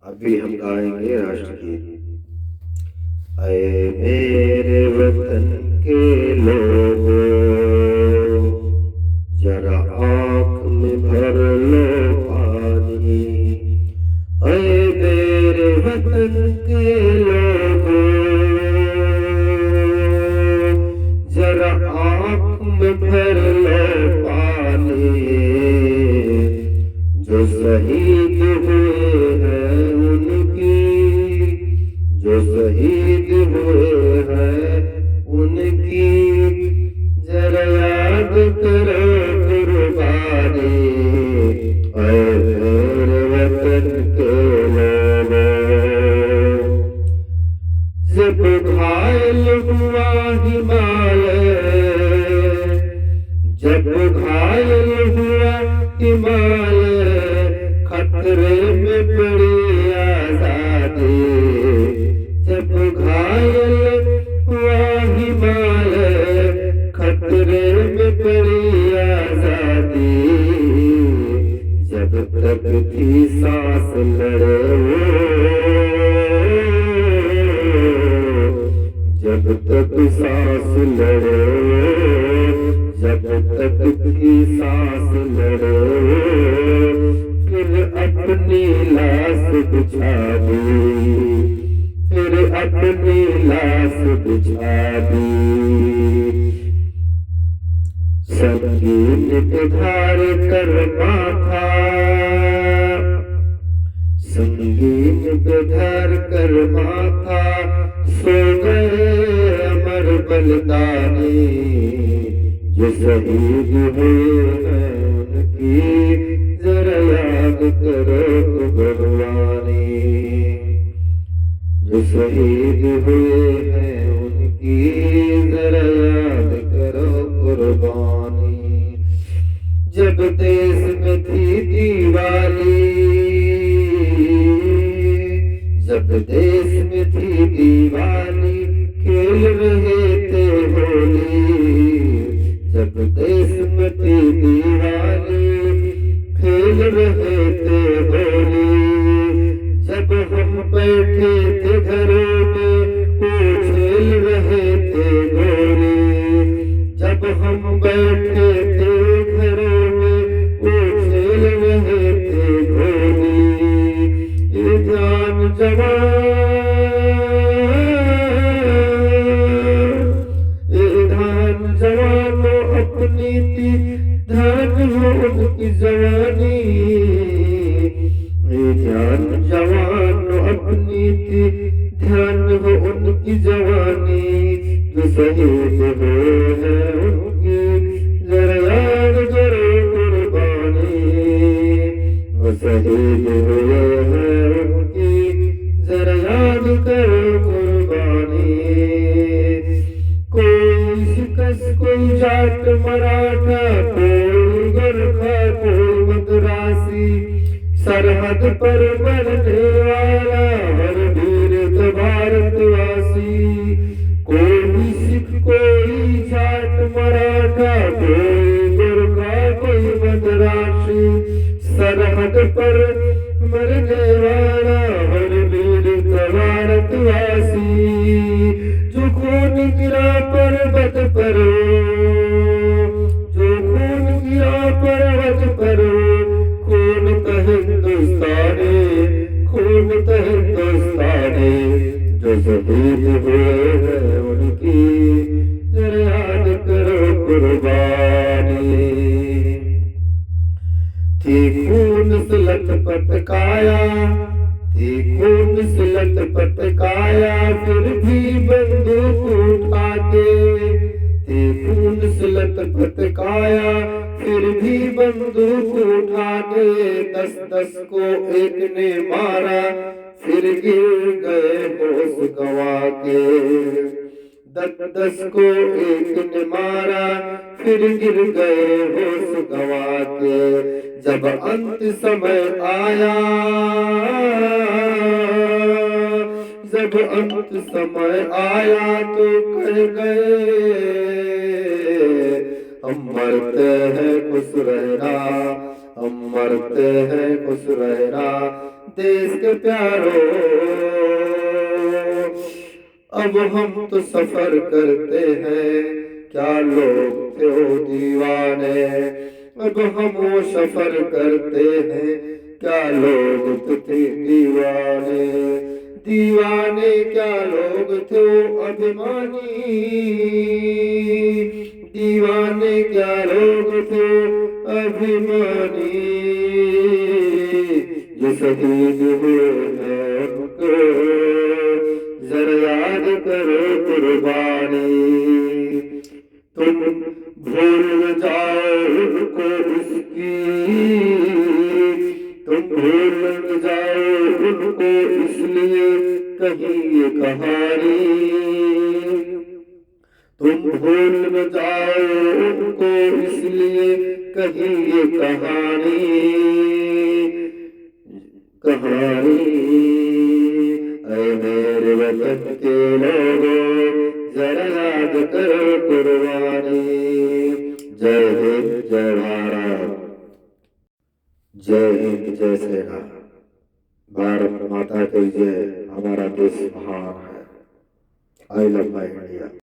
अभी हम गाएंगे राष्ट्रगीत। अये मेरे वतन के लोगों, जरा आँख में भर लो पानी। अये मेरे वतन के लोगों, जरा आँख में भर लो पानी। जो शहीद हुए हैं उनकी, जो शहीद हुए हैं उनकी, जरा याद करो कुर्बानी। ऐ मेरे वतन के लोगों, जब घायल हुआ हिमालय, जब घायल हुआ हिमालय, खतरे में पड़ी आजादी। जब घायल हुआ हिमालय, खतरे में पड़ी आजादी। जब तक थी सांस लड़े वो, जब तक सांस लड़े वो, जब तक थी सांस लड़े वो, फिर अपनी लाश बिछा दी, फिर अपनी लाश बिछा दी। संगीन पे धार कर माथा, संगीन पे धार कर माथा, सो गए अमर बलिदानी। जो शहीद हुए हैं उनकी, जरा याद करो कुर्बानी। जो शहीद हुए हैं उनकी, जरा याद करो कुर्बानी। जब देश में थी दिवाली, जब देश में थी दिवाली, खेल रहे थे होली। जब देश में थी दिवाली, खेल रहे थे होली। जब हम बैठे थे घरों में, वो खेल रहे थे गोली। जब हम बैठे थे घरों में, वो खेल रहे थे गोली। ये ध्यान जवान, ये ध्यान जवानों अपनी थी, ध्यान हो उनकी जवानी। ये ध्यान जवान अपनी थी, ध्यान हो उनकी जवानी। जो शहीद हुए हैं उनकी, जरा याद करो कुर्बानी। वो शहीद हुए हैं उनकी, जरा याद करो कुर्बानी। कोई शिकस, कोई जाट मराठा, कोई गोरखा, कोई मद्रासी, सरहद पर मरने वाला हर वीर तो भारतवासी। कोई सिख, कोई जाट मराठा, कोई गोरखा, कोई मद्रासी, सरहद पर मरने वाला हर वीर तो भारतवासी। जो खून गिरा पर्वत पर, जो खून गिरा पर्वत पर, खून तो हिंदुस्तानी, खून तो हिंदुस्तानी। जो शहीद हुए हैं उनकी, जरा याद करो कुर्बानी। थी खून से लथपथ काया, थी खून से लथपथ काया, फिर भी बंदूक उठा के। थी खून से लथपथ काया, फिर भी बंदूक उठा के। 10-10 को एक ने मारा, फिर गिर गए होश गंवा के। 10-10 को एक ने मारा, फिर गिर गए होश गंवा के। जब अंत समय आया, जब अंत समय आया, तो कह गए हम मरते हैं खुश रहना, हम मरते हैं खुश रहना देश के प्यारों। अब हम तो सफर करते हैं क्या लोग थे वो दीवाने। अब हम वो सफर करते हैं क्या लोग थे दीवाने। दीवाने क्या लोग थे वो अभिमानी। दीवाने क्या लोग थे अभिमानी। जो शहीद हुए हैं उनको जरा याद करो कुर्बानी। तुम भूल न जाओ उनको उसकी। तुम भूल न जाओ उनको इसलिए कहीं ये कहानी। तुम भूल न जाओ उनको इसलिए कहीं ये कहानी। ऐ मेरे वतन के लोगों जरा याद करो कुर्बानी। जय हिंद जय भारत। जय हिंद जय सेना। भारत माता की जय। हमारा देश महान है। I love my India.